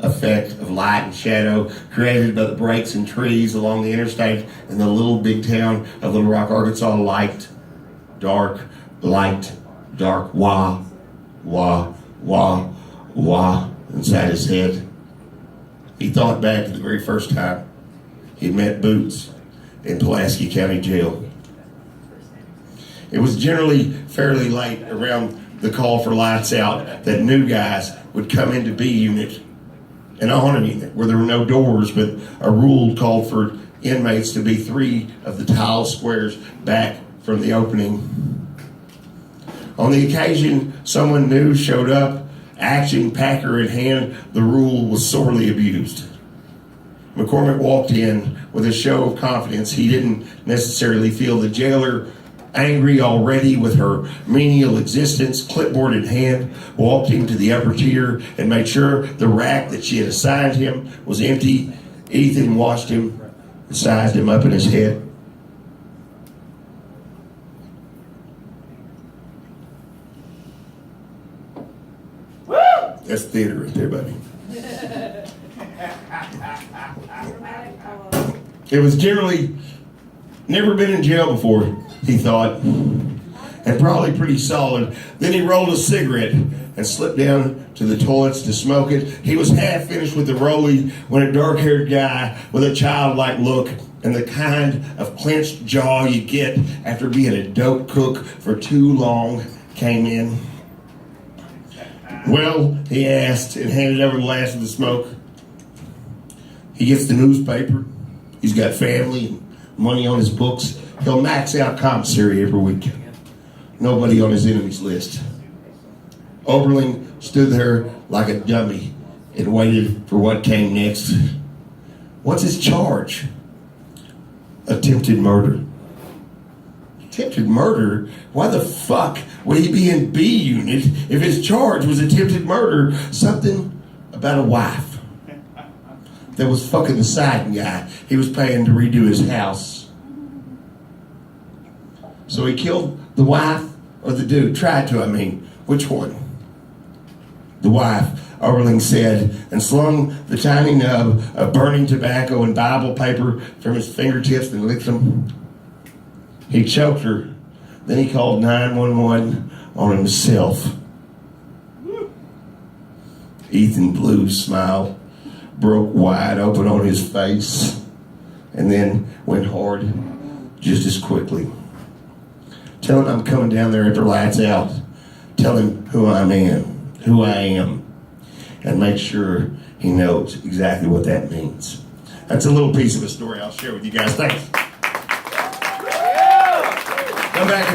effect of light and shadow created by the breaks in trees along the interstate in the little big town of Little Rock, Arkansas. Light, dark, wah, wah, wah, wah, inside his head. He thought back to the very first time he'd met Boots in Pulaski County Jail. It was generally fairly late around the call for lights out that new guys would come into B Unit, an honor unit where there were no doors, but a rule called for inmates to be 3 of the tile squares back from the opening. On the occasion someone new showed up, action packer in hand, the rule was sorely abused. McCormick walked in with a show of confidence. He didn't necessarily feel the jailer, angry already with her menial existence, clipboard in hand, walked him to the upper tier and made sure the rack that she had assigned him was empty. Ethan watched him and sized him up in his head. Woo! That's theater right there, buddy. It was generally never been in jail before, he thought, and probably pretty solid. Then he rolled a cigarette and slipped down to the toilets to smoke it. He was half finished with the rollie when a dark-haired guy with a childlike look and the kind of clenched jaw you get after being a dope cook for too long came in. Well, he asked and handed over the last of the smoke. He gets the newspaper. He's got family and money on his books. He'll max out commissary every week. Nobody on his enemies list. Oberling stood there like a dummy and waited for what came next. What's his charge? Attempted murder. Attempted murder? Why the fuck would he be in B Unit if his charge was attempted murder? Something about a wife that was fucking the siding guy he was paying to redo his house. So he killed the wife or the dude? Tried to, I mean. Which one? The wife, Oberling said, and slung the tiny nub of burning tobacco and Bible paper from his fingertips and licked them. He choked her. Then he called 911 on himself. Ethan Blue's smile broke wide open on his face and then went hard just as quickly. Tell him I'm coming down there after lights out. Tell him who I am, and make sure he knows exactly what that means. That's a little piece of a story I'll share with you guys. Thanks. Come back.